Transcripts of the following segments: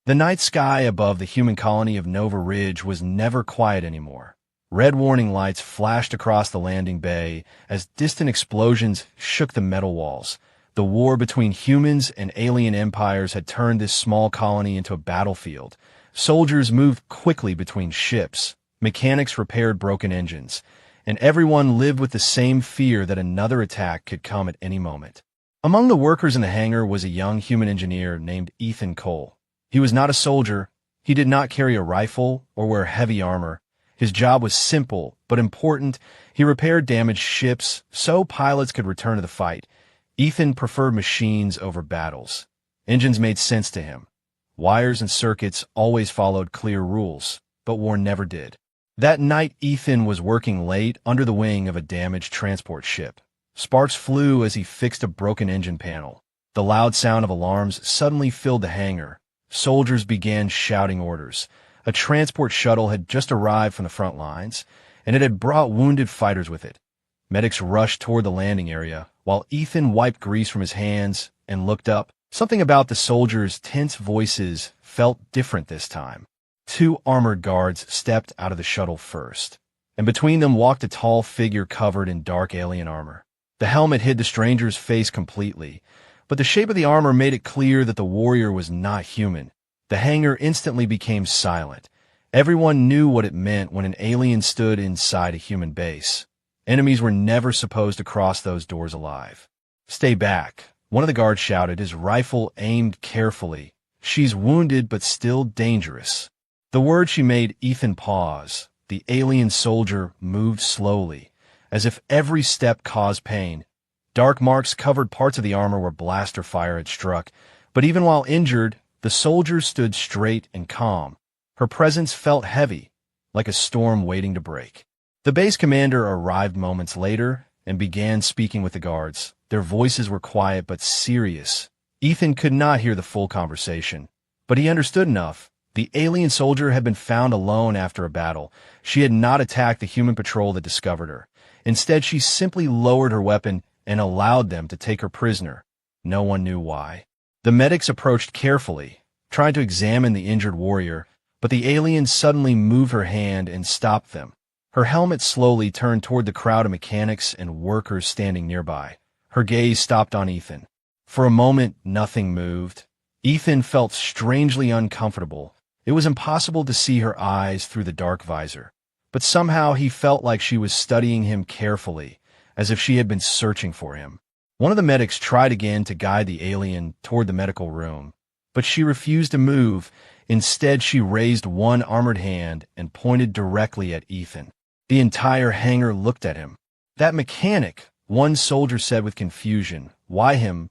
The night sky above the human colony of Nova Ridge was never quiet anymore. Red warning lights flashed across the landing bay as distant explosions shook the metal walls. The war between humans and alien empires had turned this small colony into a battlefield. Soldiers moved quickly between ships, mechanics repaired broken engines, and everyone lived with the same fear that another attack could come at any moment. Among the workers in the hangar was a young human engineer named Ethan Cole. He was not a soldier, he did not carry a rifle or wear heavy armor. His job was simple but important. He repaired damaged ships so pilots could return to the fight. Ethan preferred machines over battles. Engines made sense to him. Wires and circuits always followed clear rules, but war never did. That night, Ethan was working late under the wing of a damaged transport ship. Sparks flew as he fixed a broken engine panel. The loud sound of alarms suddenly filled the hangar. Soldiers began shouting orders. A transport shuttle had just arrived from the front lines, and it had brought wounded fighters with it. Medics rushed toward the landing area, while Ethan wiped grease from his hands and looked up. Something about the soldiers' tense voices felt different this time. 2 armored guards stepped out of the shuttle first, and between them walked a tall figure covered in dark alien armor. The helmet hid the stranger's face completely, but the shape of the armor made it clear that the warrior was not human. The hangar instantly became silent. Everyone knew what it meant when an alien stood inside a human base. Enemies were never supposed to cross those doors alive. "Stay back," one of the guards shouted, his rifle aimed carefully. "She's wounded but still dangerous." The word she made Ethan pause. The alien soldier moved slowly, as if every step caused pain. Dark marks covered parts of the armor where blaster fire had struck, but even while injured, the soldier stood straight and calm. Her presence felt heavy, like a storm waiting to break. The base commander arrived moments later and began speaking with the guards. Their voices were quiet but serious. Ethan could not hear the full conversation, but he understood enough. The alien soldier had been found alone after a battle. She had not attacked the human patrol that discovered her. Instead, she simply lowered her weapon and allowed them to take her prisoner. No one knew why. The medics approached carefully, trying to examine the injured warrior, but the alien suddenly moved her hand and stopped them. Her helmet slowly turned toward the crowd of mechanics and workers standing nearby. Her gaze stopped on Ethan. For a moment, nothing moved. Ethan felt strangely uncomfortable. It was impossible to see her eyes through the dark visor, but somehow he felt like she was studying him carefully, as if she had been searching for him. One of the medics tried again to guide the alien toward the medical room, but she refused to move. Instead, she raised one armored hand and pointed directly at Ethan. The entire hangar looked at him. "That mechanic," one soldier said with confusion. "Why him?"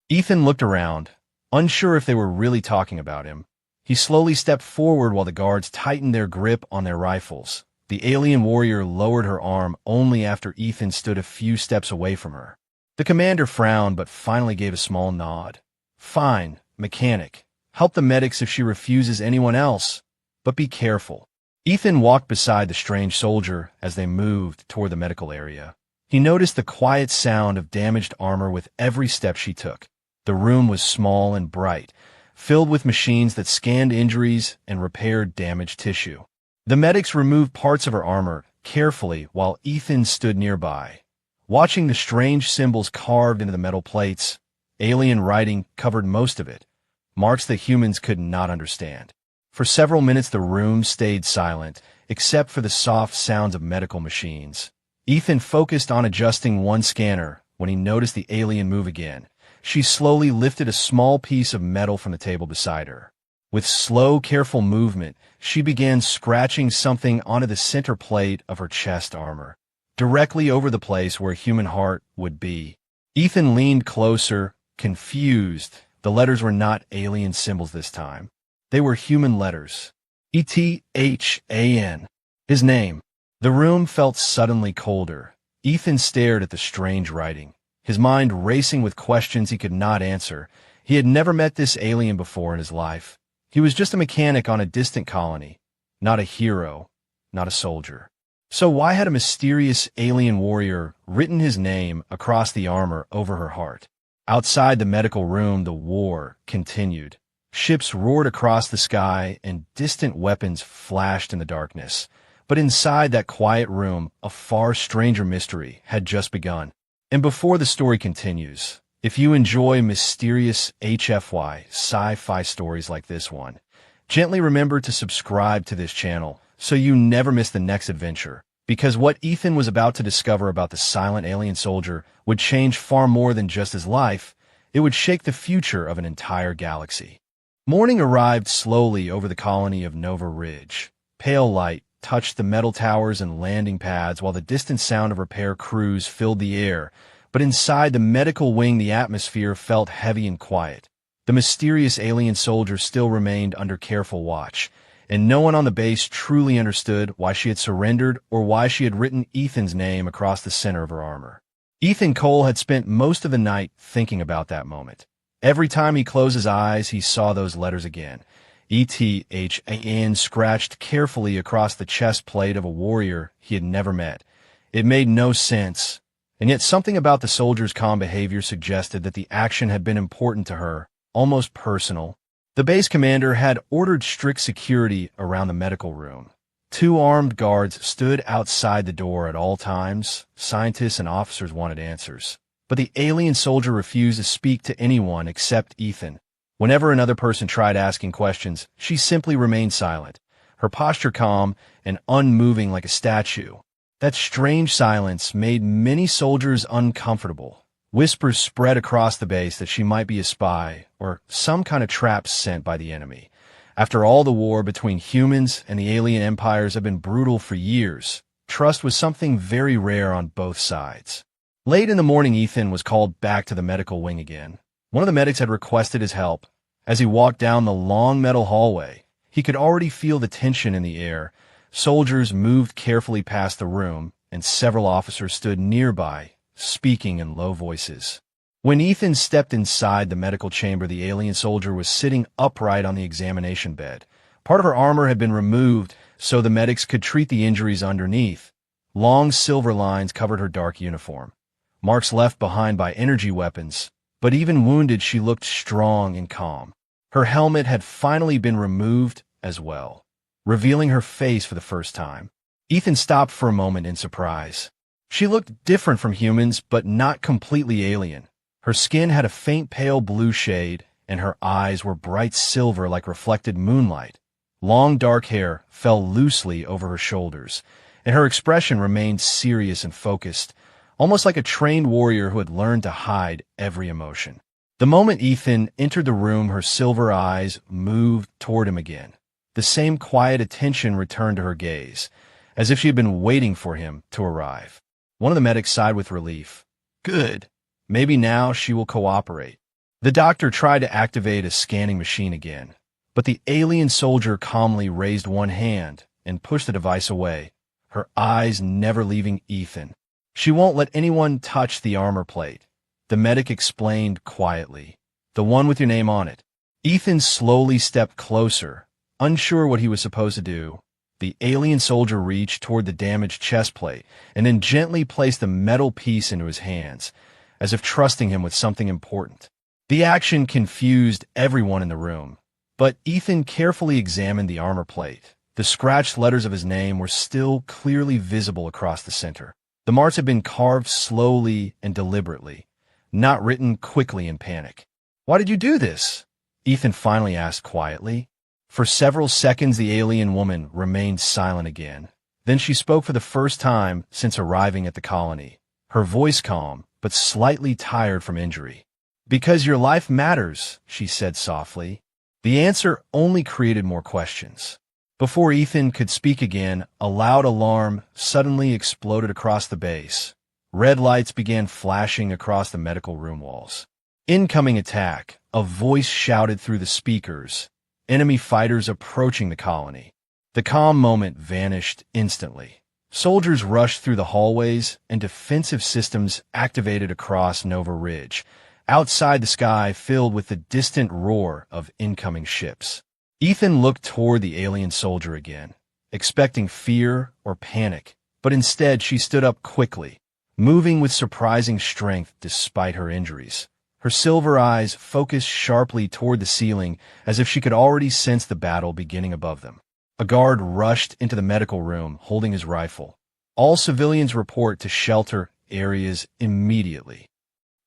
Ethan looked around, unsure if they were really talking about him. He slowly stepped forward while the guards tightened their grip on their rifles. The alien warrior lowered her arm only after Ethan stood a few steps away from her. The commander frowned but finally gave a small nod. "Fine, mechanic. Help the medics if she refuses anyone else, but be careful." Ethan walked beside the strange soldier as they moved toward the medical area. He noticed the quiet sound of damaged armor with every step she took. The room was small and bright, filled with machines that scanned injuries and repaired damaged tissue. The medics removed parts of her armor carefully while Ethan stood nearby. Watching the strange symbols carved into the metal plates, alien writing covered most of it, marks that humans could not understand. For several minutes the room stayed silent, except for the soft sounds of medical machines. Ethan focused on adjusting one scanner when he noticed the alien move again. She slowly lifted a small piece of metal from the table beside her. With slow, careful movement, she began scratching something onto the center plate of her chest armor, directly over the place where a human heart would be. Ethan leaned closer, confused. The letters were not alien symbols this time. They were human letters. ETHAN. His name. The room felt suddenly colder. Ethan stared at the strange writing, his mind racing with questions he could not answer. He had never met this alien before in his life. He was just a mechanic on a distant colony, not a hero, not a soldier. So why had a mysterious alien warrior written his name across the armor over her heart? Outside the medical room, the war continued. Ships roared across the sky, and distant weapons flashed in the darkness. But inside that quiet room, a far stranger mystery had just begun. And before the story continues, if you enjoy mysterious HFY sci-fi stories like this one, gently remember to subscribe to this channel so you never miss the next adventure. Because what Ethan was about to discover about the silent alien soldier would change far more than just his life. It would shake the future of an entire galaxy. Morning arrived slowly over the colony of Nova Ridge. Pale light touched the metal towers and landing pads while the distant sound of repair crews filled the air. But inside the medical wing, the atmosphere felt heavy and quiet. The mysterious alien soldier still remained under careful watch, and no one on the base truly understood why she had surrendered or why she had written Ethan's name across the center of her armor. Ethan Cole had spent most of the night thinking about that moment. Every time he closed his eyes, he saw those letters again. ETHAN scratched carefully across the chest plate of a warrior he had never met. It made no sense, and yet something about the soldier's calm behavior suggested that the action had been important to her, almost personal. The base commander had ordered strict security around the medical room. 2 armed guards stood outside the door at all times. Scientists and officers wanted answers. But the alien soldier refused to speak to anyone except Ethan. Whenever another person tried asking questions, she simply remained silent, her posture calm and unmoving like a statue. That strange silence made many soldiers uncomfortable. Whispers spread across the base that she might be a spy or some kind of trap sent by the enemy. After all, the war between humans and the alien empires had been brutal for years. Trust was something very rare on both sides. Late in the morning, Ethan was called back to the medical wing again. One of the medics had requested his help. As he walked down the long metal hallway, he could already feel the tension in the air. Soldiers moved carefully past the room, and several officers stood nearby, speaking in low voices. When Ethan stepped inside the medical chamber, the alien soldier was sitting upright on the examination bed. Part of her armor had been removed so the medics could treat the injuries underneath. Long silver lines covered her dark uniform, marks left behind by energy weapons, but even wounded she looked strong and calm. Her helmet had finally been removed as well, revealing her face for the first time. Ethan stopped for a moment in surprise. She looked different from humans, but not completely alien. Her skin had a faint pale blue shade, and her eyes were bright silver like reflected moonlight. Long dark hair fell loosely over her shoulders, and her expression remained serious and focused, almost like a trained warrior who had learned to hide every emotion. The moment Ethan entered the room, her silver eyes moved toward him again. The same quiet attention returned to her gaze, as if she had been waiting for him to arrive. One of the medics sighed with relief. Good. Maybe now she will cooperate. The doctor tried to activate a scanning machine again, but the alien soldier calmly raised one hand and pushed the device away, her eyes never leaving Ethan. She won't let anyone touch the armor plate, the medic explained quietly. The one with your name on it. Ethan slowly stepped closer, unsure what he was supposed to do. The alien soldier reached toward the damaged chest plate and then gently placed the metal piece into his hands, as if trusting him with something important. The action confused everyone in the room, but Ethan carefully examined the armor plate. The scratched letters of his name were still clearly visible across the center. The marks had been carved slowly and deliberately, not written quickly in panic. Why did you do this? Ethan finally asked quietly. For several seconds, the alien woman remained silent again. Then she spoke for the first time since arriving at the colony, her voice calm, but slightly tired from injury. Because your life matters, she said softly. The answer only created more questions. Before Ethan could speak again, a loud alarm suddenly exploded across the base. Red lights began flashing across the medical room walls. Incoming attack, a voice shouted through the speakers. Enemy fighters approaching the colony. The calm moment vanished instantly. Soldiers rushed through the hallways and defensive systems activated across Nova Ridge. Outside, the sky filled with the distant roar of incoming ships. Ethan looked toward the alien soldier again, expecting fear or panic, but instead she stood up quickly, moving with surprising strength despite her injuries. Her silver eyes focused sharply toward the ceiling as if she could already sense the battle beginning above them. A guard rushed into the medical room holding his rifle. All civilians report to shelter areas immediately.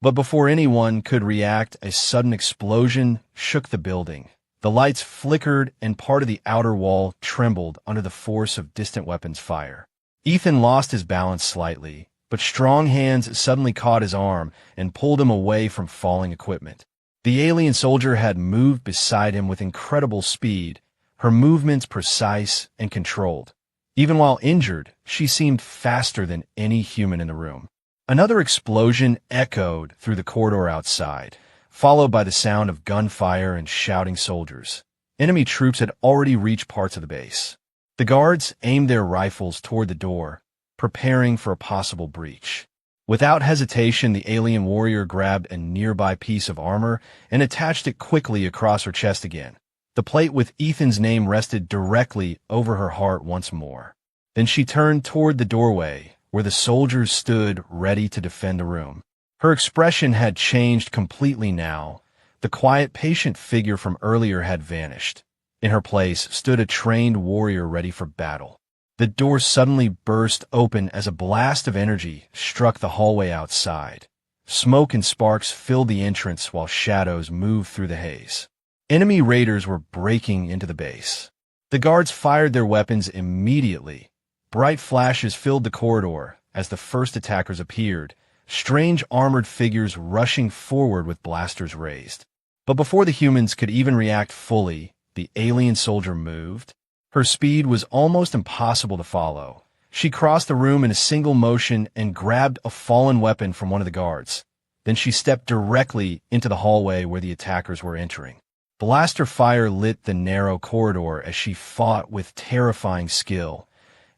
But before anyone could react, a sudden explosion shook the building. The lights flickered and part of the outer wall trembled under the force of distant weapons fire. Ethan lost his balance slightly, but strong hands suddenly caught his arm and pulled him away from falling equipment. The alien soldier had moved beside him with incredible speed, her movements precise and controlled. Even while injured, she seemed faster than any human in the room. Another explosion echoed through the corridor outside, followed by the sound of gunfire and shouting soldiers. Enemy troops had already reached parts of the base. The guards aimed their rifles toward the door, preparing for a possible breach. Without hesitation, the alien warrior grabbed a nearby piece of armor and attached it quickly across her chest again. The plate with Ethan's name rested directly over her heart once more. Then she turned toward the doorway, where the soldiers stood ready to defend the room. Her expression had changed completely now. The quiet, patient figure from earlier had vanished. In her place stood a trained warrior ready for battle. The door suddenly burst open as a blast of energy struck the hallway outside. Smoke and sparks filled the entrance while shadows moved through the haze. Enemy raiders were breaking into the base. The guards fired their weapons immediately. Bright flashes filled the corridor as the first attackers appeared, strange armored figures rushing forward with blasters raised. But before the humans could even react fully, the alien soldier moved. Her speed was almost impossible to follow. She crossed the room in a single motion and grabbed a fallen weapon from one of the guards. Then she stepped directly into the hallway where the attackers were entering. Blaster fire lit the narrow corridor as she fought with terrifying skill.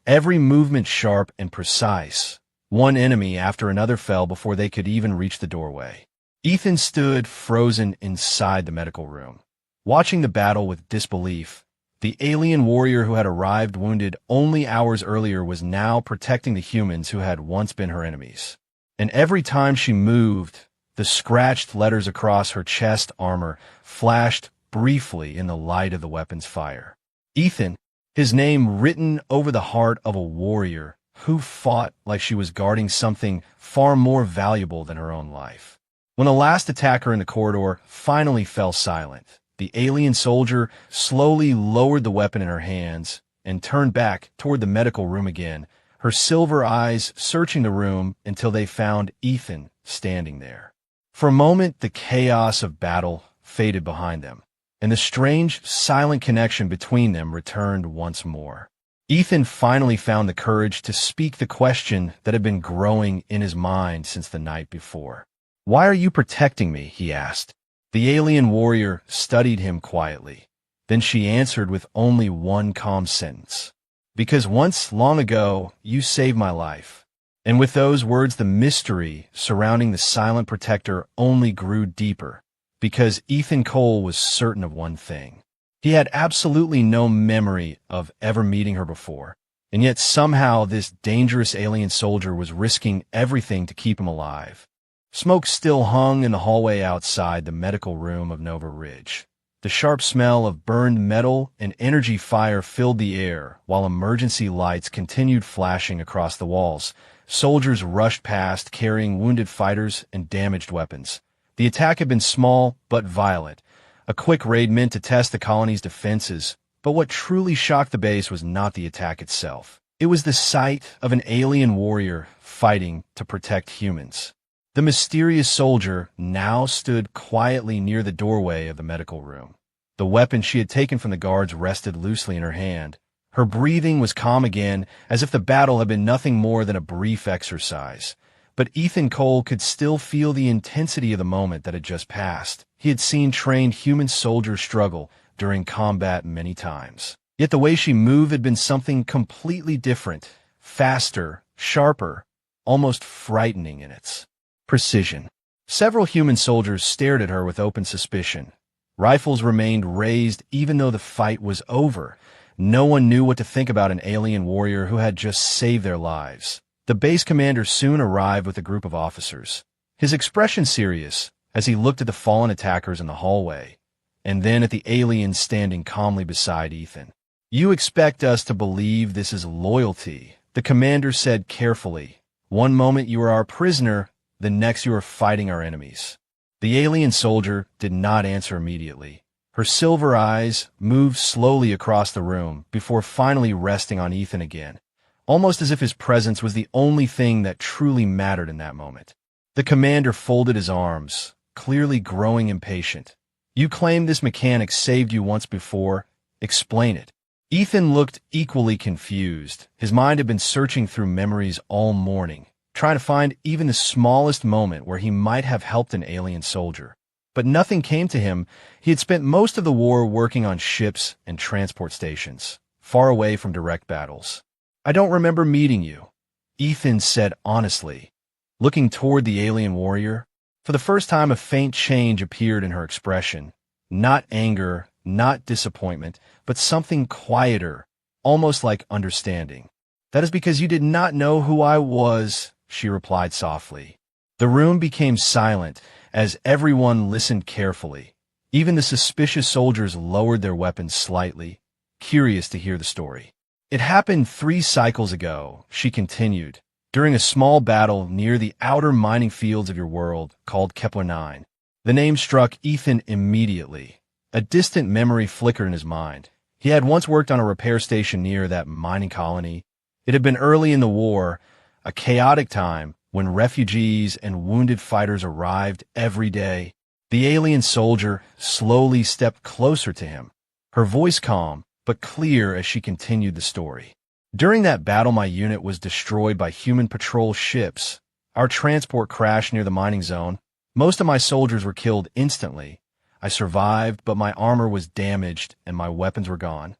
Every movement sharp and precise. One enemy after another fell before they could even reach the doorway. Ethan stood frozen inside the medical room, watching the battle with disbelief. The alien warrior who had arrived wounded only hours earlier was now protecting the humans who had once been her enemies. And every time she moved, the scratched letters across her chest armor flashed briefly in the light of the weapon's fire. Ethan, his name written over the heart of a warrior who fought like she was guarding something far more valuable than her own life. When the last attacker in the corridor finally fell silent, the alien soldier slowly lowered the weapon in her hands and turned back toward the medical room again, her silver eyes searching the room until they found Ethan standing there. For a moment, the chaos of battle faded behind them, and the strange, silent connection between them returned once more. Ethan finally found the courage to speak the question that had been growing in his mind since the night before. "Why are you protecting me?" he asked. The alien warrior studied him quietly. Then she answered with only one calm sentence. "Because once, long ago, you saved my life." And with those words, the mystery surrounding the silent protector only grew deeper, because Ethan Cole was certain of one thing. He had absolutely no memory of ever meeting her before, and yet somehow this dangerous alien soldier was risking everything to keep him alive. Smoke still hung in the hallway outside the medical room of Nova Ridge. The sharp smell of burned metal and energy fire filled the air, while emergency lights continued flashing across the walls. Soldiers rushed past, carrying wounded fighters and damaged weapons. The attack had been small but violent, a quick raid meant to test the colony's defenses, but what truly shocked the base was not the attack itself. It was the sight of an alien warrior fighting to protect humans. The mysterious soldier now stood quietly near the doorway of the medical room. The weapon she had taken from the guards rested loosely in her hand. Her breathing was calm again, as if the battle had been nothing more than a brief exercise. But Ethan Cole could still feel the intensity of the moment that had just passed. He had seen trained human soldiers struggle during combat many times. Yet the way she moved had been something completely different, faster, sharper, almost frightening in its precision. Several human soldiers stared at her with open suspicion. Rifles remained raised even though the fight was over. No one knew what to think about an alien warrior who had just saved their lives. The base commander soon arrived with a group of officers. His expression serious, as he looked at the fallen attackers in the hallway, and then at the alien standing calmly beside Ethan. "You expect us to believe this is loyalty," the commander said carefully. "One moment you are our prisoner, the next you are fighting our enemies." The alien soldier did not answer immediately. Her silver eyes moved slowly across the room before finally resting on Ethan again, almost as if his presence was the only thing that truly mattered in that moment. The commander folded his arms, clearly growing impatient. "You claim this mechanic saved you once before. Explain it." Ethan looked equally confused. His mind had been searching through memories all morning, trying to find even the smallest moment where he might have helped an alien soldier. But nothing came to him. He had spent most of the war working on ships and transport stations, far away from direct battles. "I don't remember meeting you," Ethan said honestly. Looking toward the alien warrior, for the first time a faint change appeared in her expression. Not anger, not disappointment, but something quieter, almost like understanding. "That is because you did not know who I was," she replied softly. The room became silent as everyone listened carefully. Even the suspicious soldiers lowered their weapons slightly, curious to hear the story. "It happened 3 cycles ago," she continued, "during a small battle near the outer mining fields of your world called Kepler 9. The name struck Ethan immediately. A distant memory flickered in his mind. He had once worked on a repair station near that mining colony. It had been early in the war, a chaotic time when refugees and wounded fighters arrived every day. The alien soldier slowly stepped closer to him, her voice calm but clear as she continued the story. "During that battle, my unit was destroyed by human patrol ships. Our transport crashed near the mining zone. Most of my soldiers were killed instantly. I survived, but my armor was damaged and my weapons were gone."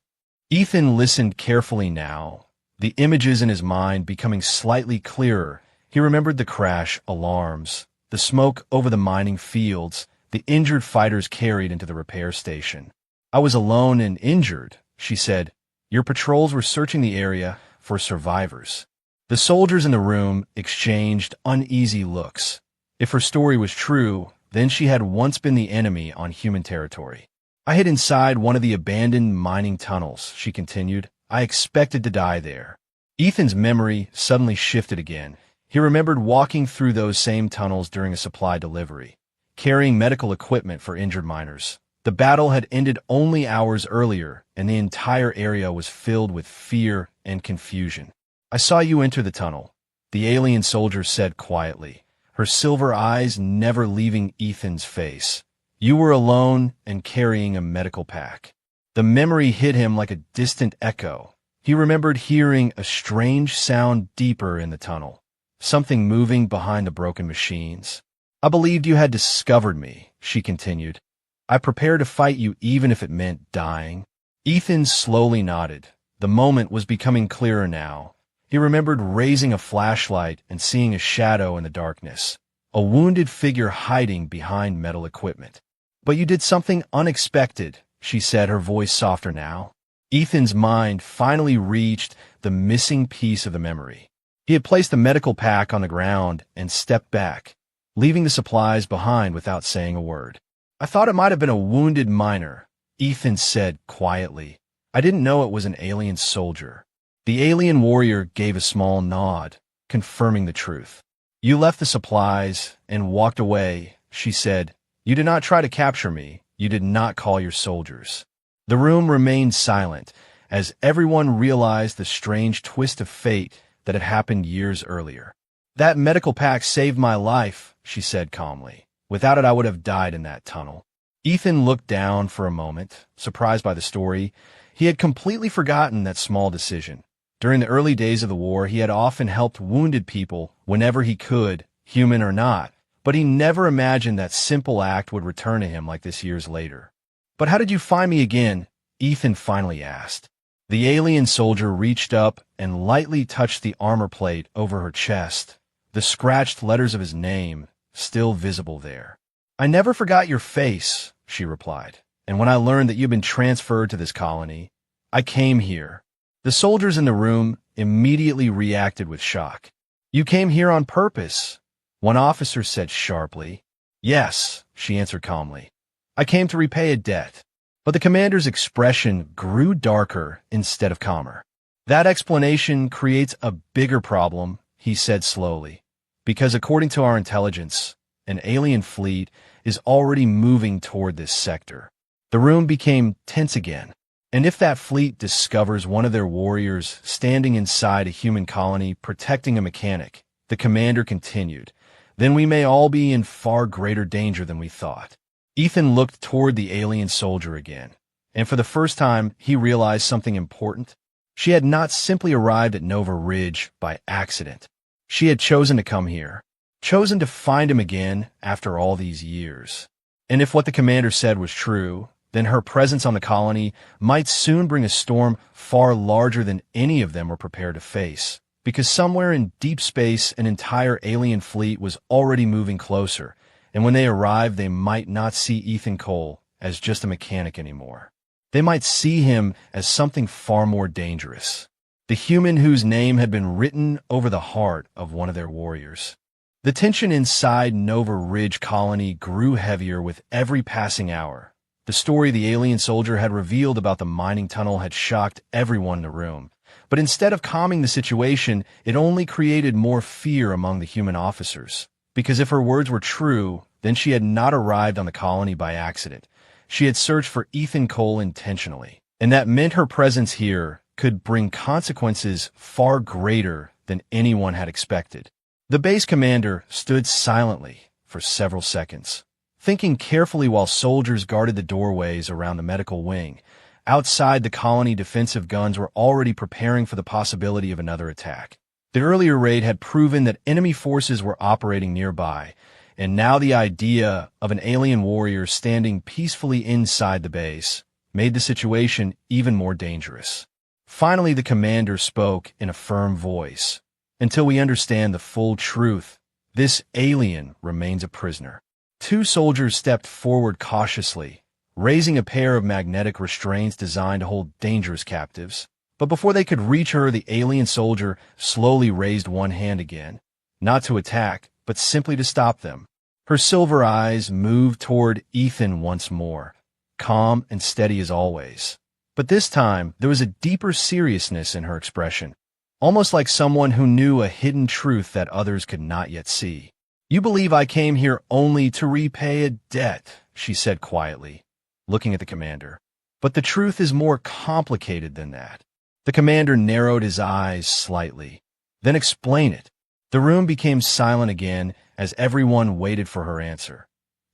Ethan listened carefully now, the images in his mind becoming slightly clearer. He remembered the crash alarms, the smoke over the mining fields, the injured fighters carried into the repair station. "I was alone and injured," she said. "Your patrols were searching the area for survivors." The soldiers in the room exchanged uneasy looks. If her story was true, then she had once been the enemy on human territory. "I hid inside one of the abandoned mining tunnels," she continued. "I expected to die there." Ethan's memory suddenly shifted again. He remembered walking through those same tunnels during a supply delivery, carrying medical equipment for injured miners. The battle had ended only hours earlier, and the entire area was filled with fear and confusion. "I saw you enter the tunnel," the alien soldier said quietly, her silver eyes never leaving Ethan's face. "You were alone and carrying a medical pack." The memory hit him like a distant echo. He remembered hearing a strange sound deeper in the tunnel, something moving behind the broken machines. "I believed you had discovered me," she continued. "I prepared to fight you even if it meant dying." Ethan slowly nodded. The moment was becoming clearer now. He remembered raising a flashlight and seeing a shadow in the darkness, a wounded figure hiding behind metal equipment. "But you did something unexpected," she said, her voice softer now. Ethan's mind finally reached the missing piece of the memory. He had placed the medical pack on the ground and stepped back, leaving the supplies behind without saying a word. "I thought it might have been a wounded miner," Ethan said quietly. "I didn't know it was an alien soldier." The alien warrior gave a small nod, confirming the truth. "You left the supplies and walked away," she said. "You did not try to capture me. You did not call your soldiers." The room remained silent as everyone realized the strange twist of fate that had happened years earlier. "That medical pack saved my life," she said calmly. "Without it, I would have died in that tunnel." Ethan looked down for a moment, surprised by the story. He had completely forgotten that small decision. During the early days of the war, he had often helped wounded people whenever he could, human or not, but he never imagined that simple act would return to him like this years later. "But how did you find me again?" Ethan finally asked. The alien soldier reached up and lightly touched the armor plate over her chest, the scratched letters of his name still visible there. "I never forgot your face," she replied, "and when I learned that you'd been transferred to this colony, I came here." The soldiers in the room immediately reacted with shock. "You came here on purpose," one officer said sharply. Yes, she answered calmly. I came to repay a debt. But the commander's expression grew darker instead of calmer. That explanation creates a bigger problem, he said slowly, because according to our intelligence, an alien fleet is already moving toward this sector. The room became tense again, and if that fleet discovers one of their warriors standing inside a human colony protecting a mechanic, the commander continued, then we may all be in far greater danger than we thought. Ethan looked toward the alien soldier again, and for the first time he realized something important. She had not simply arrived at Nova Ridge by accident. She had chosen to come here, chosen to find him again after all these years. And if what the commander said was true, then her presence on the colony might soon bring a storm far larger than any of them were prepared to face, because somewhere in deep space an entire alien fleet was already moving closer, and when they arrived they might not see Ethan Cole as just a mechanic anymore. They might see him as something far more dangerous, the human whose name had been written over the heart of one of their warriors. The tension inside Nova Ridge colony grew heavier with every passing hour. The story the alien soldier had revealed about the mining tunnel had shocked everyone in the room, but instead of calming the situation, it only created more fear among the human officers. Because if her words were true, then she had not arrived on the colony by accident. She had searched for Ethan Cole intentionally, and that meant her presence here could bring consequences far greater than anyone had expected. The base commander stood silently for several seconds, thinking carefully while soldiers guarded the doorways around the medical wing. Outside, the colony defensive guns were already preparing for the possibility of another attack. The earlier raid had proven that enemy forces were operating nearby, and now the idea of an alien warrior standing peacefully inside the base made the situation even more dangerous. Finally, the commander spoke in a firm voice. Until we understand the full truth, this alien remains a prisoner. Two soldiers stepped forward cautiously, raising a pair of magnetic restraints designed to hold dangerous captives. But before they could reach her, the alien soldier slowly raised one hand again, not to attack, but simply to stop them. Her silver eyes moved toward Ethan once more, calm and steady as always. But this time, there was a deeper seriousness in her expression, almost like someone who knew a hidden truth that others could not yet see. You believe I came here only to repay a debt, she said quietly, looking at the commander. But the truth is more complicated than that. The commander narrowed his eyes slightly. Then explain it. The room became silent again as everyone waited for her answer.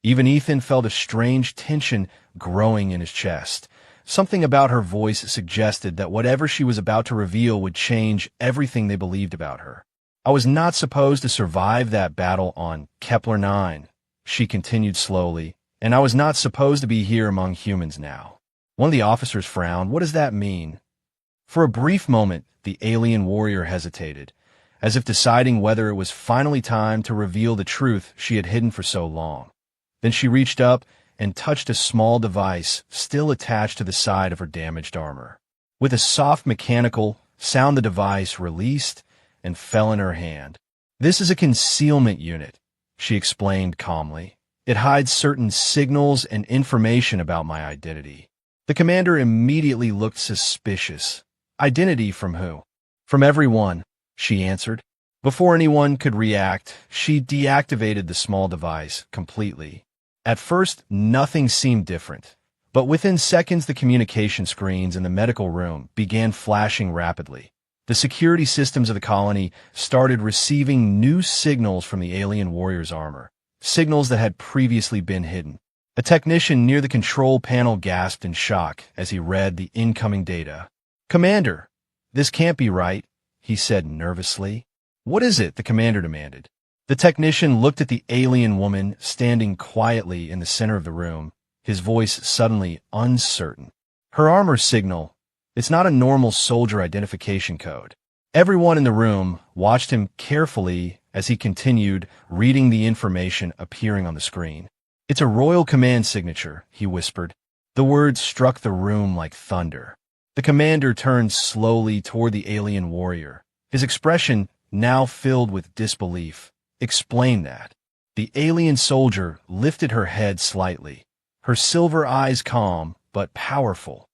Even Ethan felt a strange tension growing in his chest. Something about her voice suggested that whatever she was about to reveal would change everything they believed about her. I was not supposed to survive that battle on Kepler 9, she continued slowly, and I was not supposed to be here among humans now. One of the officers frowned. What does that mean? For a brief moment, the alien warrior hesitated, as if deciding whether it was finally time to reveal the truth she had hidden for so long. Then she reached up and touched a small device still attached to the side of her damaged armor. With a soft mechanical sound, the device released and fell in her hand. This is a concealment unit, she explained calmly. It hides certain signals and information about my identity. The commander immediately looked suspicious. Identity from who? From everyone, she answered. Before anyone could react, she deactivated the small device completely. At first, nothing seemed different, but within seconds the communication screens in the medical room began flashing rapidly. The security systems of the colony started receiving new signals from the alien warrior's armor, signals that had previously been hidden. A technician near the control panel gasped in shock as he read the incoming data. "Commander, this can't be right," he said nervously. "What is it?" the commander demanded. The technician looked at the alien woman standing quietly in the center of the room, his voice suddenly uncertain. "Her armor signal. It's not a normal soldier identification code." Everyone in the room watched him carefully as he continued reading the information appearing on the screen. "It's a royal command signature," he whispered. The words struck the room like thunder. The commander turned slowly toward the alien warrior, his expression now filled with disbelief. "Explain that." The alien soldier lifted her head slightly, her silver eyes calm but powerful.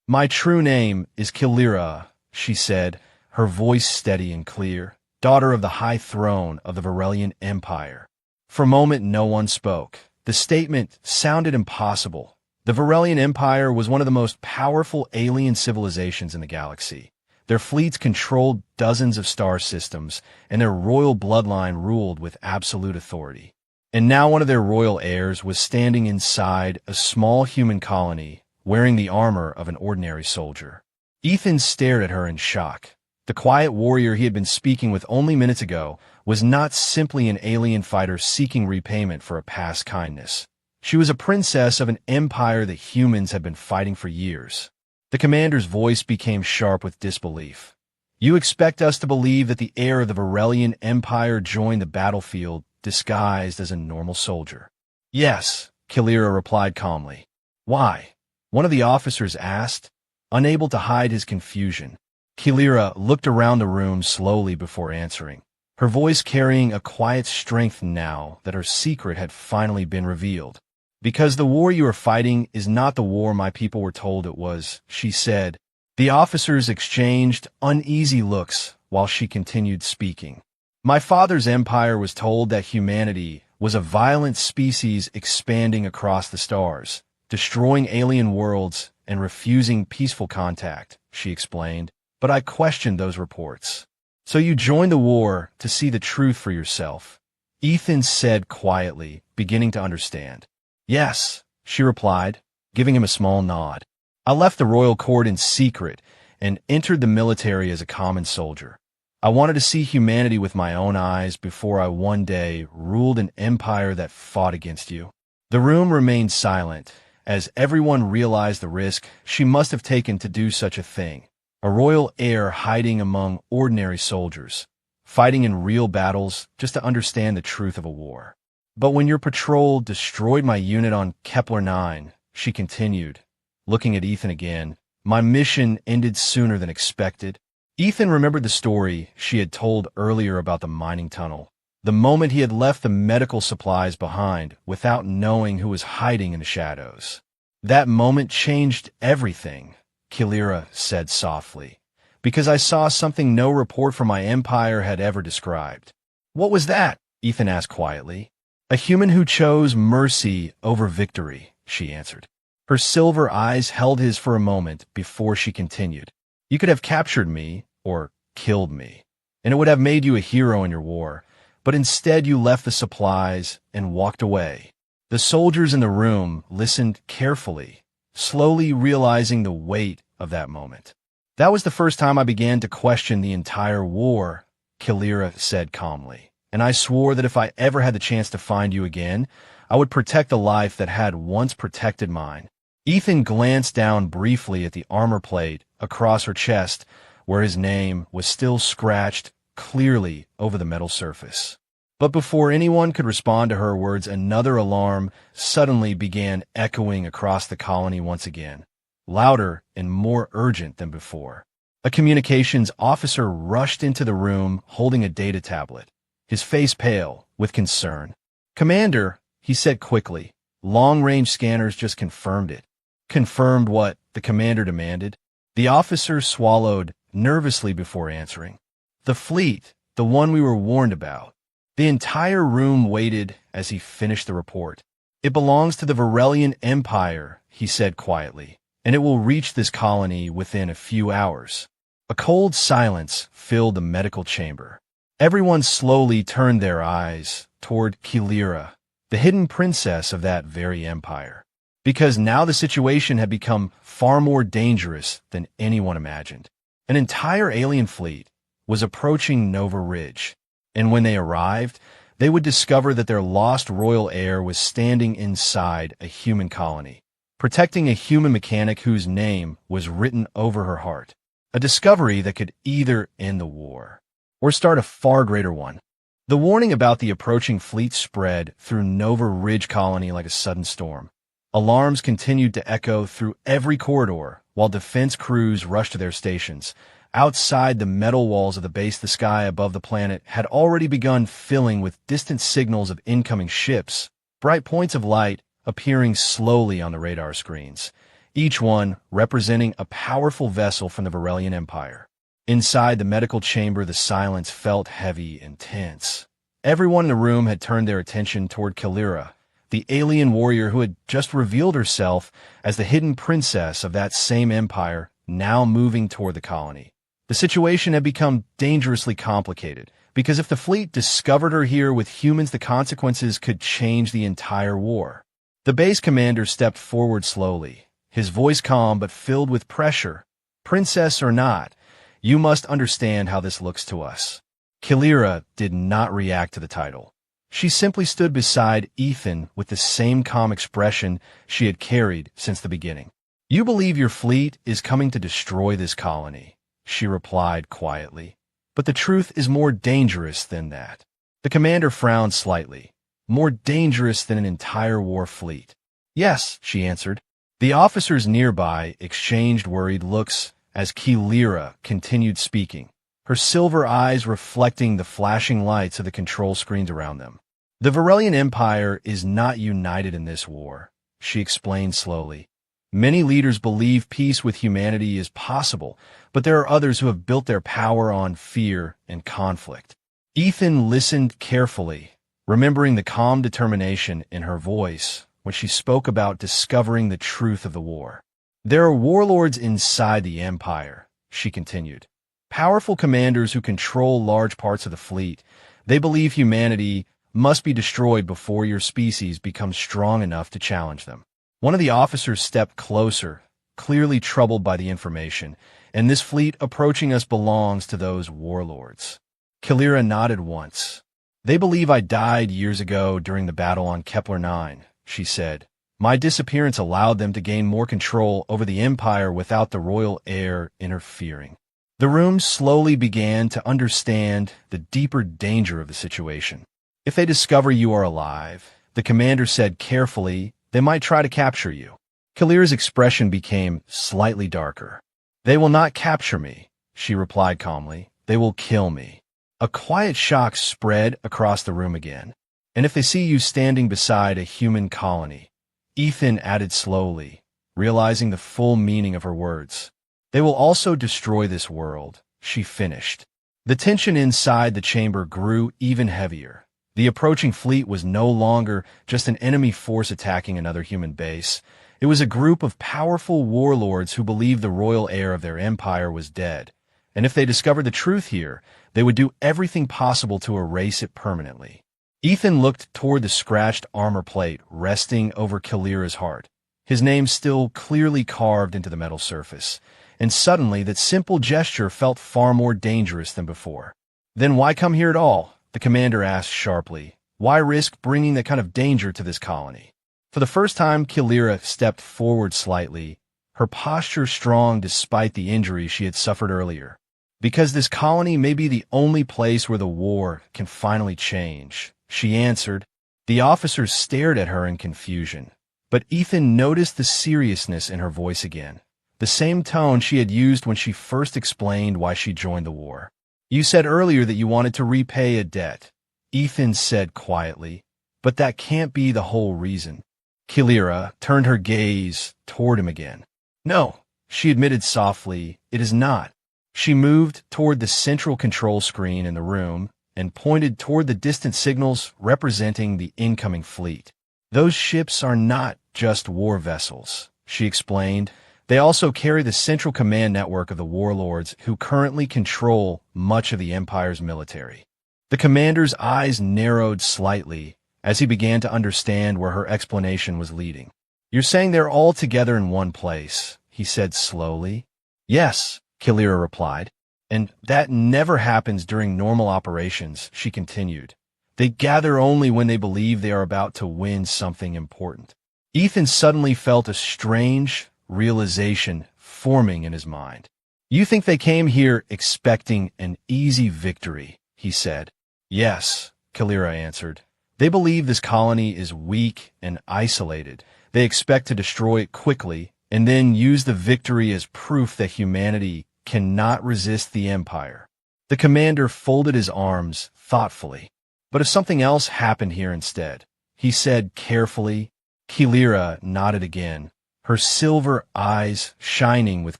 "My true name is Kilira," she said, her voice steady and clear, "daughter of the high throne of the Varelian Empire." For a moment no one spoke. The statement sounded impossible. The Varelian Empire was one of the most powerful alien civilizations in the galaxy. Their fleets controlled dozens of star systems, and their royal bloodline ruled with absolute authority. And now one of their royal heirs was standing inside a small human colony, wearing the armor of an ordinary soldier. Ethan stared at her in shock. The quiet warrior he had been speaking with only minutes ago was not simply an alien fighter seeking repayment for a past kindness. She was a princess of an empire that humans had been fighting for years. The commander's voice became sharp with disbelief. "You expect us to believe that the heir of the Varelian Empire joined the battlefield disguised as a normal soldier?" "Yes," Kilira replied calmly. "Why?" one of the officers asked, unable to hide his confusion. Kilira looked around the room slowly before answering, her voice carrying a quiet strength now that her secret had finally been revealed. "Because the war you are fighting is not the war my people were told it was," she said. The officers exchanged uneasy looks while she continued speaking. "My father's empire was told that humanity was a violent species expanding across the stars, destroying alien worlds and refusing peaceful contact," she explained. "But I questioned those reports. So you joined the war to see the truth for yourself," Ethan said quietly, beginning to understand. "Yes," she replied, giving him a small nod. "I left the royal court in secret and entered the military as a common soldier. I wanted to see humanity with my own eyes before I one day ruled an empire that fought against you." The room remained silent, as everyone realized the risk she must have taken to do such a thing. A royal heir hiding among ordinary soldiers, fighting in real battles just to understand the truth of a war. "But when your patrol destroyed my unit on Kepler 9, she continued, looking at Ethan again, "my mission ended sooner than expected." Ethan remembered the story she had told earlier about the mining tunnel, the moment he had left the medical supplies behind without knowing who was hiding in the shadows. "That moment changed everything," Kilira said softly, "because I saw something no report from my empire had ever described." "What was that?" Ethan asked quietly. "A human who chose mercy over victory," she answered. Her silver eyes held his for a moment before she continued. "You could have captured me, or killed me, and it would have made you a hero in your war, but instead you left the supplies and walked away." The soldiers in the room listened carefully, slowly realizing the weight of that moment. "That was the first time I began to question the entire war," Kilira said calmly, "and I swore that if I ever had the chance to find you again, I would protect the life that had once protected mine." Ethan glanced down briefly at the armor plate across her chest, where his name was still scratched clearly over the metal surface. But before anyone could respond to her words, another alarm suddenly began echoing across the colony once again, louder and more urgent than before. A communications officer rushed into the room holding a data tablet, his face pale with concern. "Commander," he said quickly, "long-range scanners just confirmed it." "Confirmed what?" the commander demanded. The officer swallowed nervously before answering. "The fleet, the one we were warned about." The entire room waited as he finished the report. "It belongs to the Varelian Empire," he said quietly, "and it will reach this colony within a few hours." A cold silence filled the medical chamber. Everyone slowly turned their eyes toward Kilira, the hidden princess of that very empire, because now the situation had become far more dangerous than anyone imagined. An entire alien fleet was approaching Nova Ridge, and when they arrived, they would discover that their lost royal heir was standing inside a human colony, protecting a human mechanic whose name was written over her heart. A discovery that could either end the war or start a far greater one. The warning about the approaching fleet spread through Nova Ridge colony like a sudden storm. Alarms continued to echo through every corridor while defense crews rushed to their stations, Outside, the metal walls of the base, the sky above the planet had already begun filling with distant signals of incoming ships, bright points of light appearing slowly on the radar screens, each one representing a powerful vessel from the Varelian Empire. Inside the medical chamber, the silence felt heavy and tense. Everyone in the room had turned their attention toward Kalira, the alien warrior who had just revealed herself as the hidden princess of that same empire, now moving toward the colony. The situation had become dangerously complicated, because if the fleet discovered her here with humans, the consequences could change the entire war. The base commander stepped forward slowly, his voice calm but filled with pressure. "Princess or not, you must understand how this looks to us." Kalira did not react to the title. She simply stood beside Ethan with the same calm expression she had carried since the beginning. "You believe your fleet is coming to destroy this colony," she replied quietly. "But the truth is more dangerous than that." The commander frowned slightly. "More dangerous than an entire war fleet." "Yes," she answered. The officers nearby exchanged worried looks as Kalira continued speaking, her silver eyes reflecting the flashing lights of the control screens around them. "The Varelian Empire is not united in this war," she explained slowly. "Many leaders believe peace with humanity is possible, but there are others who have built their power on fear and conflict." Ethan listened carefully, remembering the calm determination in her voice when she spoke about discovering the truth of the war. "There are warlords inside the Empire," she continued. "Powerful commanders who control large parts of the fleet. They believe humanity must be destroyed before your species becomes strong enough to challenge them." One of the officers stepped closer, clearly troubled by the information, "And this fleet approaching us belongs to those warlords." Kalira nodded once. "They believe I died years ago during the battle on Kepler 9, she said. "My disappearance allowed them to gain more control over the Empire without the royal heir interfering." The room slowly began to understand the deeper danger of the situation. "If they discover you are alive," the commander said carefully, "they might try to capture you." Kalira's expression became slightly darker. "They will not capture me," she replied calmly. "They will kill me." A quiet shock spread across the room again. "And if they see you standing beside a human colony," Ethan added slowly, realizing the full meaning of her words. "They will also destroy this world," she finished. The tension inside the chamber grew even heavier. The approaching fleet was no longer just an enemy force attacking another human base. It was a group of powerful warlords who believed the royal heir of their empire was dead. And if they discovered the truth here, they would do everything possible to erase it permanently. Ethan looked toward the scratched armor plate resting over Kalira's heart, his name still clearly carved into the metal surface. And suddenly that simple gesture felt far more dangerous than before. "Then why come here at all?" the commander asked sharply. "Why risk bringing that kind of danger to this colony?" For the first time, Kalira stepped forward slightly, her posture strong despite the injury she had suffered earlier. "Because this colony may be the only place where the war can finally change," she answered. The officers stared at her in confusion, but Ethan noticed the seriousness in her voice again, the same tone she had used when she first explained why she joined the war. "You said earlier that you wanted to repay a debt," Ethan said quietly, "but that can't be the whole reason." Kalira turned her gaze toward him again. "No," she admitted softly, "it is not." She moved toward the central control screen in the room and pointed toward the distant signals representing the incoming fleet. "Those ships are not just war vessels," she explained. "They also carry the central command network of the warlords who currently control much of the Empire's military." The commander's eyes narrowed slightly as he began to understand where her explanation was leading. "You're saying they're all together in one place," he said slowly. "Yes," Kalira replied. "And that never happens during normal operations," she continued. "They gather only when they believe they are about to win something important." Ethan suddenly felt a strange realization forming in his mind. "You think they came here expecting an easy victory," he said. "Yes," Kalira answered. "They believe this colony is weak and isolated. They expect to destroy it quickly and then use the victory as proof that humanity cannot resist the Empire. The commander folded his arms thoughtfully. But if something else happened here instead, he said carefully. Kilira nodded again, her silver eyes shining with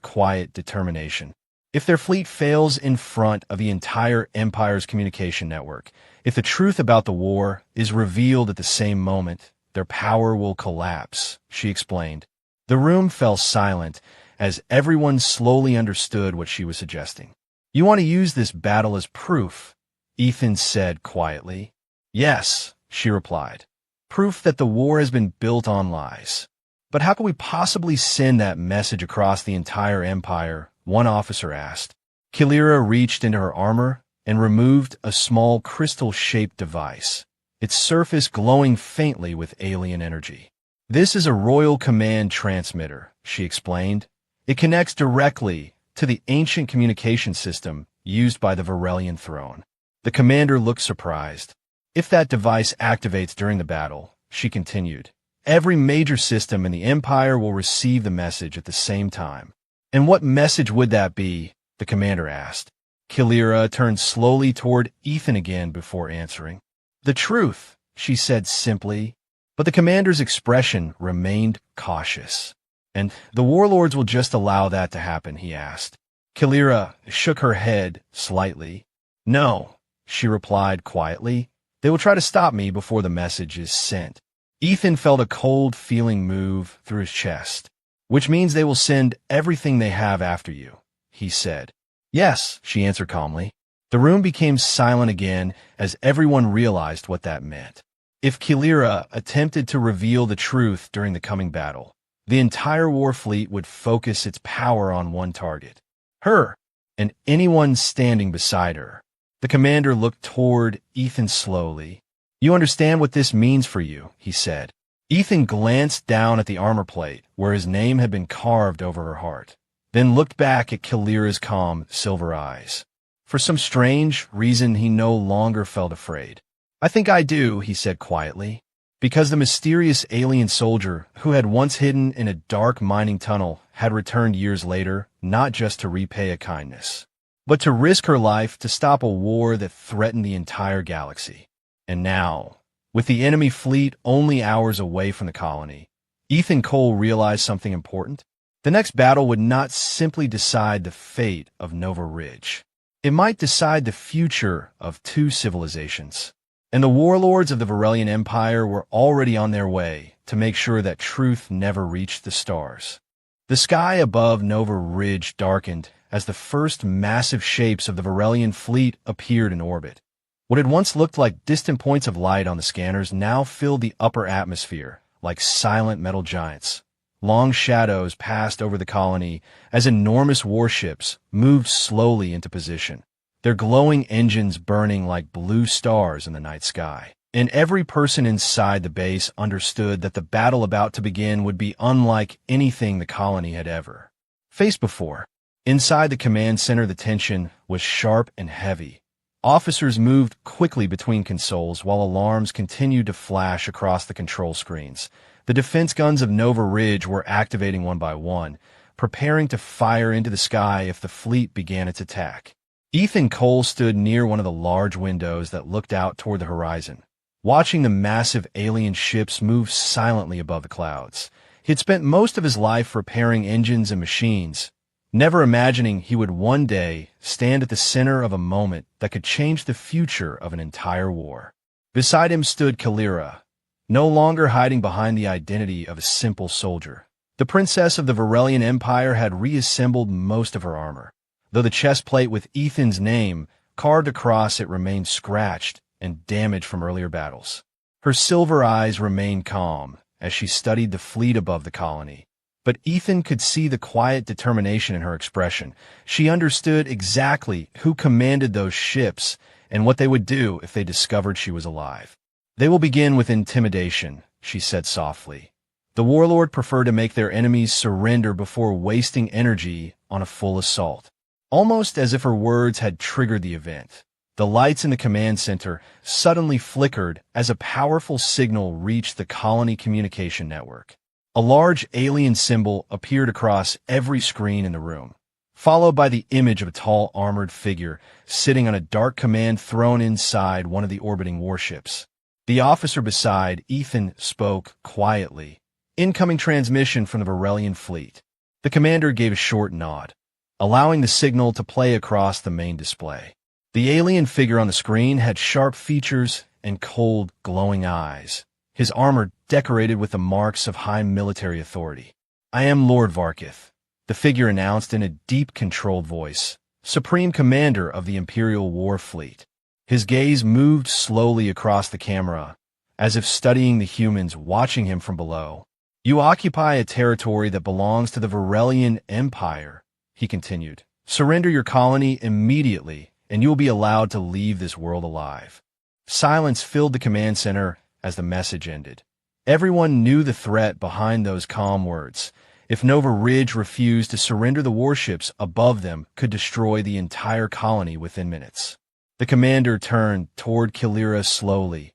quiet determination. If their fleet fails in front of the entire Empire's communication network, if the truth about the war is revealed at the same moment, their power will collapse, she explained. The room fell silent as everyone slowly understood what she was suggesting. You want to use this battle as proof, Ethan said quietly. Yes, she replied. Proof that the war has been built on lies. But how can we possibly send that message across the entire Empire? One officer asked. Kilira reached into her armor and removed a small crystal-shaped device, its surface glowing faintly with alien energy. This is a Royal Command transmitter, she explained. It connects directly to the ancient communication system used by the Varelian throne. The commander looked surprised. If that device activates during the battle, she continued, every major system in the Empire will receive the message at the same time. And what message would that be? The commander asked. Kilira turned slowly toward Ethan again before answering. The truth, she said simply, but the commander's expression remained cautious. And the warlords will just allow that to happen, he asked. Kilira shook her head slightly. No, she replied quietly. They will try to stop me before the message is sent. Ethan felt a cold feeling move through his chest. Which means they will send everything they have after you, he said. Yes, she answered calmly. The room became silent again as everyone realized what that meant. If Kilira attempted to reveal the truth during the coming battle, the entire war fleet would focus its power on one target, her, and anyone standing beside her. The commander looked toward Ethan slowly. You understand what this means for you, he said. Ethan glanced down at the armor plate, where his name had been carved over her heart, then looked back at Kilira's calm, silver eyes. For some strange reason, he no longer felt afraid. I think I do, he said quietly, because the mysterious alien soldier who had once hidden in a dark mining tunnel had returned years later, not just to repay a kindness, but to risk her life to stop a war that threatened the entire galaxy. And now, with the enemy fleet only hours away from the colony, Ethan Cole realized something important. The next battle would not simply decide the fate of Nova Ridge. It might decide the future of two civilizations. And the warlords of the Varelian Empire were already on their way to make sure that truth never reached the stars. The sky above Nova Ridge darkened as the first massive shapes of the Varelian fleet appeared in orbit. What had once looked like distant points of light on the scanners now filled the upper atmosphere like silent metal giants. Long shadows passed over the colony as enormous warships moved slowly into position, their glowing engines burning like blue stars in the night sky. And every person inside the base understood that the battle about to begin would be unlike anything the colony had ever faced before. Inside the command center, the tension was sharp and heavy. Officers moved quickly between consoles while alarms continued to flash across the control screens. The defense guns of Nova Ridge were activating one by one, preparing to fire into the sky if the fleet began its attack. Ethan Cole stood near one of the large windows that looked out toward the horizon, watching the massive alien ships move silently above the clouds. He had spent most of his life repairing engines and machines, never imagining he would one day stand at the center of a moment that could change the future of an entire war. Beside him stood Kilira, no longer hiding behind the identity of a simple soldier. The princess of the Varelian Empire had reassembled most of her armor, though the chest plate with Ethan's name carved across it remained scratched and damaged from earlier battles. Her silver eyes remained calm as she studied the fleet above the colony. But Ethan could see the quiet determination in her expression. She understood exactly who commanded those ships and what they would do if they discovered she was alive. They will begin with intimidation, she said softly. The warlord preferred to make their enemies surrender before wasting energy on a full assault. Almost as if her words had triggered the event, the lights in the command center suddenly flickered as a powerful signal reached the colony communication network. A large alien symbol appeared across every screen in the room, followed by the image of a tall armored figure sitting on a dark command throne inside one of the orbiting warships. The officer beside Ethan spoke quietly. Incoming transmission from the Varelian fleet. The commander gave a short nod, allowing the signal to play across the main display. The alien figure on the screen had sharp features and cold, glowing eyes, his armor decorated with the marks of high military authority. "I am Lord Varkith," the figure announced in a deep, controlled voice, Supreme Commander of the Imperial War Fleet. His gaze moved slowly across the camera, as if studying the humans watching him from below. "You occupy a territory that belongs to the Varelian Empire," he continued. "Surrender your colony immediately, and you will be allowed to leave this world alive." Silence filled the command center as the message ended. Everyone knew the threat behind those calm words. If Nova Ridge refused to surrender, the warships above them could destroy the entire colony within minutes. The commander turned toward Kilira slowly.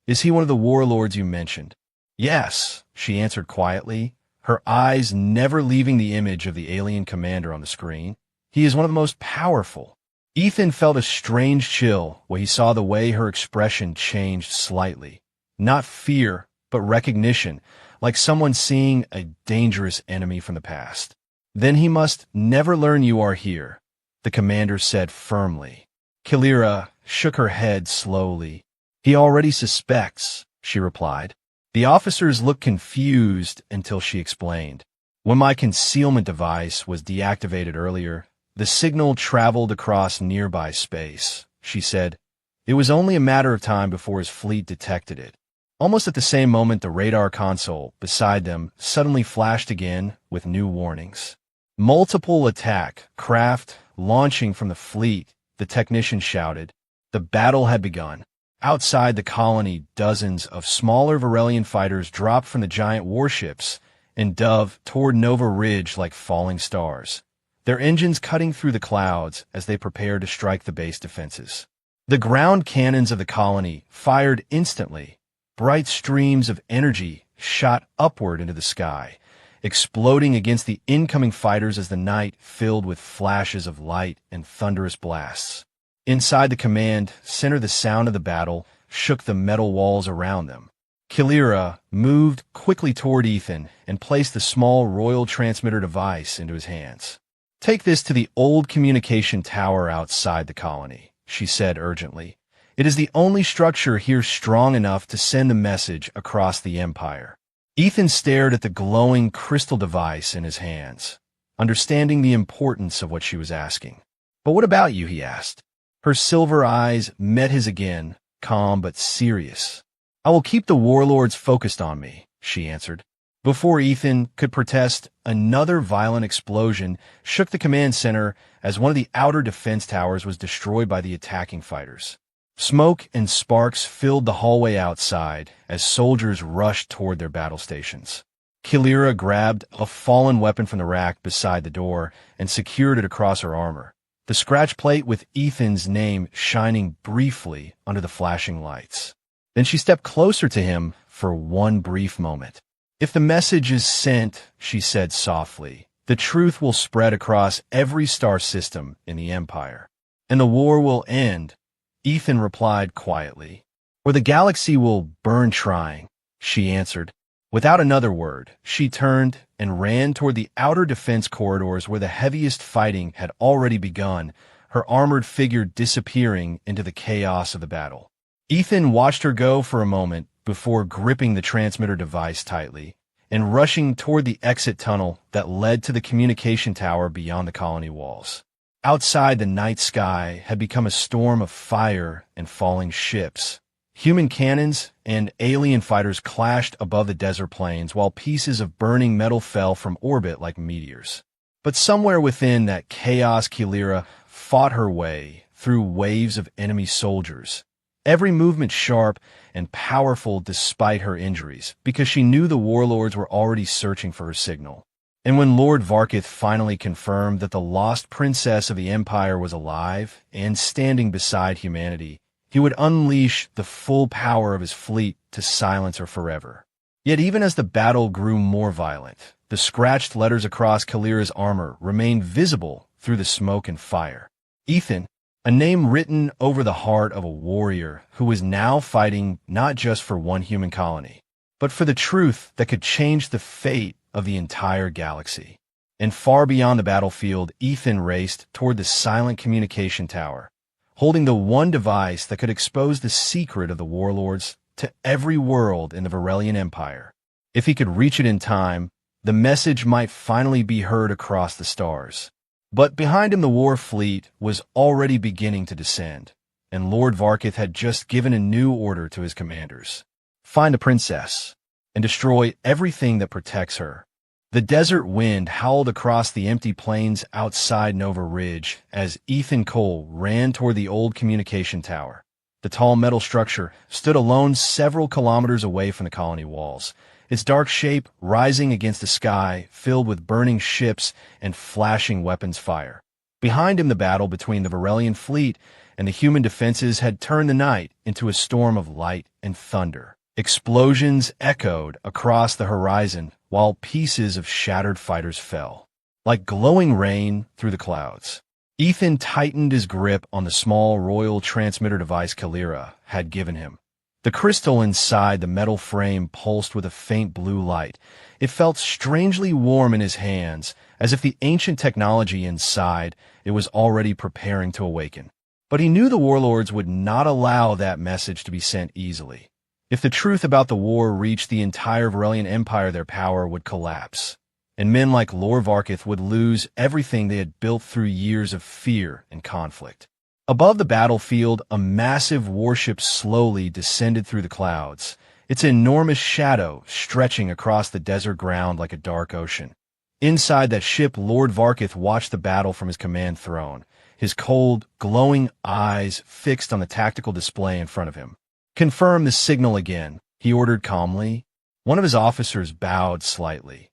"Is he one of the warlords you mentioned?" "Yes," she answered quietly, her eyes never leaving the image of the alien commander on the screen. "He is one of the most powerful." Ethan felt a strange chill when he saw the way her expression changed slightly. Not fear, but recognition, like someone seeing a dangerous enemy from the past. "Then he must never learn you are here," the commander said firmly. Kilira shook her head slowly. "He already suspects," she replied. The officers looked confused until she explained. "When my concealment device was deactivated earlier, the signal traveled across nearby space," she said. "It was only a matter of time before his fleet detected it." Almost at the same moment, the radar console beside them suddenly flashed again with new warnings. "Multiple attack craft launching from the fleet," the technician shouted. The battle had begun. Outside the colony, dozens of smaller Varelian fighters dropped from the giant warships and dove toward Nova Ridge like falling stars, their engines cutting through the clouds as they prepared to strike the base defenses. The ground cannons of the colony fired instantly. Bright streams of energy shot upward into the sky, exploding against the incoming fighters as the night filled with flashes of light and thunderous blasts. Inside the command center, the sound of the battle shook the metal walls around them. Kilira moved quickly toward Ethan and placed the small royal transmitter device into his hands. "Take this to the old communication tower outside the colony," she said urgently. "It is the only structure here strong enough to send the message across the Empire." Ethan stared at the glowing crystal device in his hands, understanding the importance of what she was asking. "But what about you?" he asked. Her silver eyes met his again, calm but serious. "I will keep the warlords focused on me," she answered. Before Ethan could protest, another violent explosion shook the command center as one of the outer defense towers was destroyed by the attacking fighters. Smoke and sparks filled the hallway outside as soldiers rushed toward their battle stations. Kilira grabbed a fallen weapon from the rack beside the door and secured it across her armor, the scratch plate with Ethan's name shining briefly under the flashing lights. Then she stepped closer to him for one brief moment. "If the message is sent," she said softly, "the truth will spread across every star system in the Empire, and the war will end," Ethan replied quietly. "Or the galaxy will burn trying," she answered. Without another word, she turned and ran toward the outer defense corridors where the heaviest fighting had already begun, her armored figure disappearing into the chaos of the battle. Ethan watched her go for a moment before gripping the transmitter device tightly and rushing toward the exit tunnel that led to the communication tower beyond the colony walls. Outside, the night sky had become a storm of fire and falling ships. Human cannons and alien fighters clashed above the desert plains while pieces of burning metal fell from orbit like meteors. But somewhere within that chaos, Kilira fought her way through waves of enemy soldiers, every movement sharp and powerful despite her injuries, because she knew the warlords were already searching for her signal. And when Lord Varkith finally confirmed that the lost princess of the Empire was alive and standing beside humanity, he would unleash the full power of his fleet to silence her forever. Yet even as the battle grew more violent, the scratched letters across Kilira's armor remained visible through the smoke and fire. Ethan, a name written over the heart of a warrior who was now fighting not just for one human colony, but for the truth that could change the fate of the entire galaxy. And far beyond the battlefield, Ethan raced toward the silent communication tower, holding the one device that could expose the secret of the warlords to every world in the Varelian Empire. If he could reach it in time, the message might finally be heard across the stars. But behind him the war fleet was already beginning to descend, and Lord Varkith had just given a new order to his commanders. Find the princess, and destroy everything that protects her. The desert wind howled across the empty plains outside Nova Ridge as Ethan Cole ran toward the old communication tower. The tall metal structure stood alone several kilometers away from the colony walls, its dark shape rising against the sky filled with burning ships and flashing weapons fire. Behind him the battle between the Varelian fleet and the human defenses had turned the night into a storm of light and thunder. Explosions echoed across the horizon while pieces of shattered fighters fell, like glowing rain through the clouds. Ethan tightened his grip on the small royal transmitter device Kalira had given him. The crystal inside the metal frame pulsed with a faint blue light. It felt strangely warm in his hands, as if the ancient technology inside it was already preparing to awaken. But he knew the warlords would not allow that message to be sent easily. If the truth about the war reached the entire Varelian Empire, their power would collapse, and men like Lord Varkith would lose everything they had built through years of fear and conflict. Above the battlefield, a massive warship slowly descended through the clouds, its enormous shadow stretching across the desert ground like a dark ocean. Inside that ship, Lord Varkith watched the battle from his command throne, his cold, glowing eyes fixed on the tactical display in front of him. "Confirm the signal again," he ordered calmly. One of his officers bowed slightly.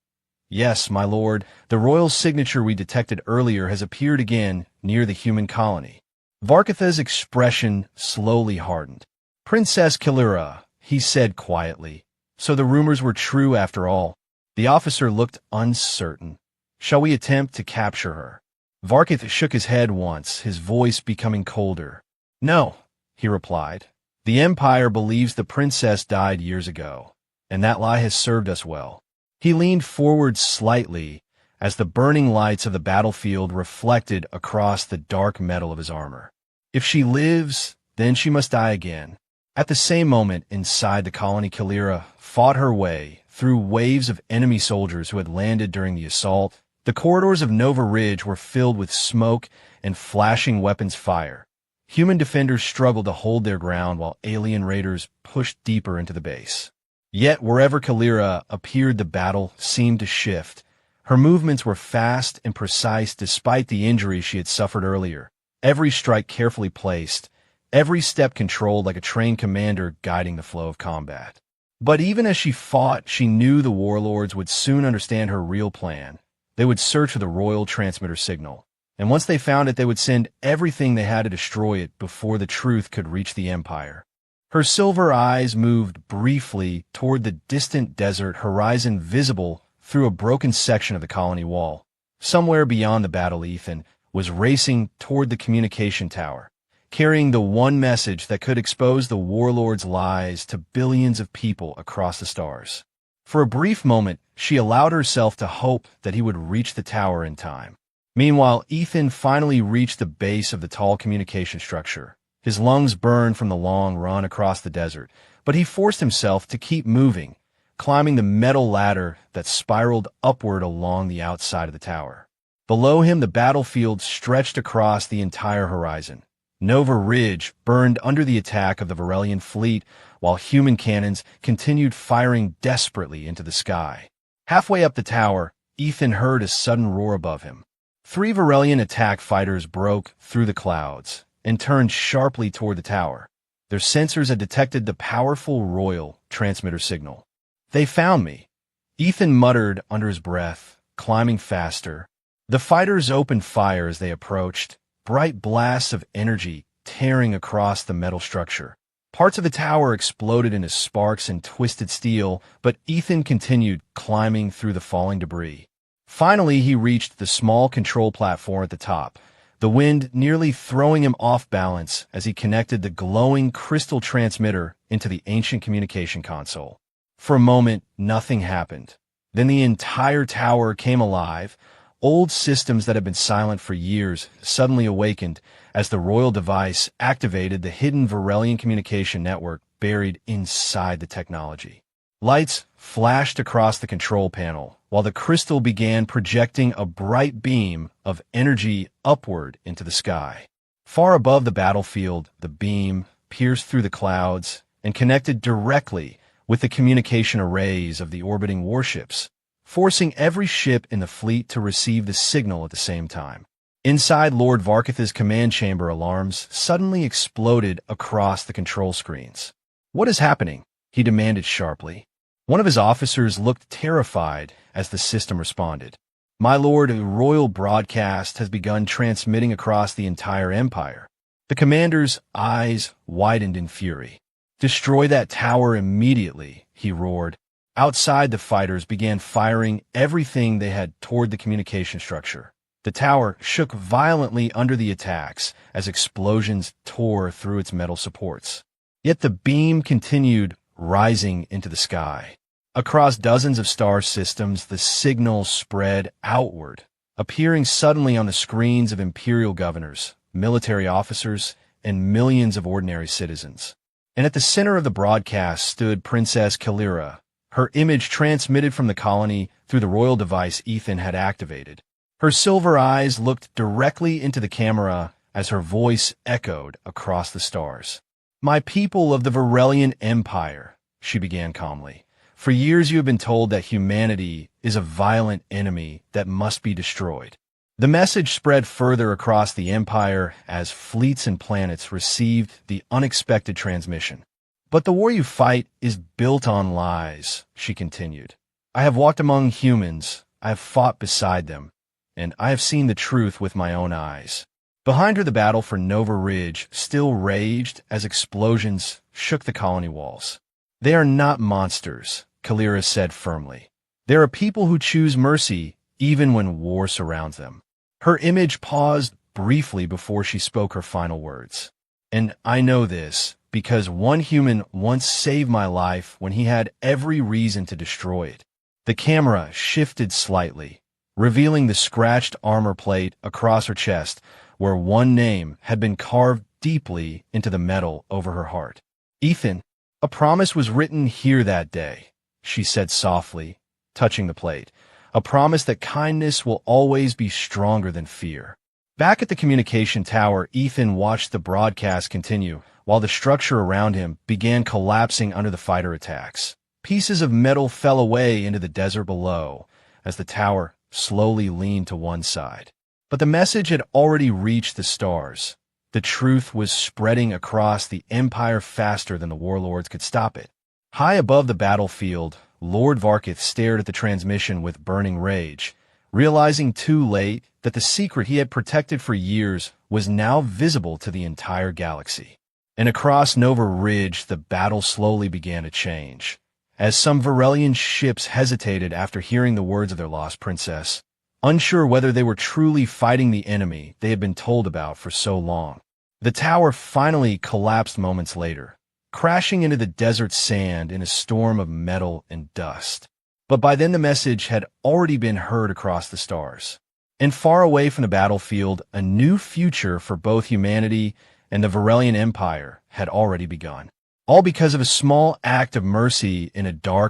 "Yes, my lord, the royal signature we detected earlier has appeared again near the human colony." Varkith's expression slowly hardened. "Princess Kalira," he said quietly. "So the rumors were true after all." The officer looked uncertain. "Shall we attempt to capture her?" Varkith shook his head once, his voice becoming colder. "No," he replied. "The Empire believes the princess died years ago, and that lie has served us well." He leaned forward slightly as the burning lights of the battlefield reflected across the dark metal of his armor. "If she lives, then she must die again." At the same moment, inside the colony, Kalira fought her way through waves of enemy soldiers who had landed during the assault. The corridors of Nova Ridge were filled with smoke and flashing weapons fire. Human defenders struggled to hold their ground while alien raiders pushed deeper into the base. Yet wherever Kalira appeared, the battle seemed to shift. Her movements were fast and precise despite the injuries she had suffered earlier. Every strike carefully placed, every step controlled like a trained commander guiding the flow of combat. But even as she fought, she knew the warlords would soon understand her real plan. They would search for the royal transmitter signal, and once they found it, they would send everything they had to destroy it before the truth could reach the Empire. Her silver eyes moved briefly toward the distant desert horizon visible through a broken section of the colony wall. Somewhere beyond the battle, Ethan was racing toward the communication tower, carrying the one message that could expose the warlord's lies to billions of people across the stars. For a brief moment, she allowed herself to hope that he would reach the tower in time. Meanwhile, Ethan finally reached the base of the tall communication structure. His lungs burned from the long run across the desert, but he forced himself to keep moving, climbing the metal ladder that spiraled upward along the outside of the tower. Below him, the battlefield stretched across the entire horizon. Nova Ridge burned under the attack of the Varelian fleet, while human cannons continued firing desperately into the sky. Halfway up the tower, Ethan heard a sudden roar above him. 3 Varelian attack fighters broke through the clouds and turned sharply toward the tower. Their sensors had detected the powerful royal transmitter signal. "They found me," Ethan muttered under his breath, climbing faster. The fighters opened fire as they approached, bright blasts of energy tearing across the metal structure. Parts of the tower exploded into sparks and twisted steel, but Ethan continued climbing through the falling debris. Finally, he reached the small control platform at the top, the wind nearly throwing him off balance as he connected the glowing crystal transmitter into the ancient communication console. For a moment, nothing happened. Then the entire tower came alive. Old systems that had been silent for years suddenly awakened as the royal device activated the hidden Varelian communication network buried inside the technology. Lights flashed across the control panel, while the crystal began projecting a bright beam of energy upward into the sky. Far above the battlefield, the beam pierced through the clouds and connected directly with the communication arrays of the orbiting warships, forcing every ship in the fleet to receive the signal at the same time. Inside Lord Varkith's command chamber, alarms suddenly exploded across the control screens. "What is happening?" he demanded sharply. One of his officers looked terrified as the system responded. "My lord, a royal broadcast has begun transmitting across the entire empire." The commander's eyes widened in fury. "Destroy that tower immediately," he roared. Outside, the fighters began firing everything they had toward the communication structure. The tower shook violently under the attacks as explosions tore through its metal supports. Yet the beam continued rising into the sky. Across dozens of star systems, the signal spread outward, appearing suddenly on the screens of imperial governors, military officers, and millions of ordinary citizens. And at the center of the broadcast stood Princess Kalira, her image transmitted from the colony through the royal device Ethan had activated. Her silver eyes looked directly into the camera as her voice echoed across the stars. "My people of the Varelian Empire," she began calmly. "For years you have been told that humanity is a violent enemy that must be destroyed." The message spread further across the empire as fleets and planets received the unexpected transmission. "But the war you fight is built on lies," she continued. "I have walked among humans, I have fought beside them, and I have seen the truth with my own eyes." Behind her, the battle for Nova Ridge still raged as explosions shook the colony walls. "They are not monsters," Kalira said firmly. "There are people who choose mercy even when war surrounds them." Her image paused briefly before she spoke her final words. "And I know this because one human once saved my life when he had every reason to destroy it." The camera shifted slightly, revealing the scratched armor plate across her chest, where one name had been carved deeply into the metal over her heart. "Ethan, a promise was written here that day," she said softly, touching the plate. "A promise that kindness will always be stronger than fear." Back at the communication tower, Ethan watched the broadcast continue, while the structure around him began collapsing under the fighter attacks. Pieces of metal fell away into the desert below as the tower slowly leaned to one side. But the message had already reached the stars. The truth was spreading across the empire faster than the warlords could stop it. High above the battlefield, Lord Varkith stared at the transmission with burning rage, realizing too late that the secret he had protected for years was now visible to the entire galaxy. And across Nova Ridge, the battle slowly began to change. As some Varelian ships hesitated after hearing the words of their lost princess, unsure whether they were truly fighting the enemy they had been told about for so long. The tower finally collapsed moments later, crashing into the desert sand in a storm of metal and dust. But by then the message had already been heard across the stars. And far away from the battlefield, a new future for both humanity and the Varelian Empire had already begun. All because of a small act of mercy in a dark,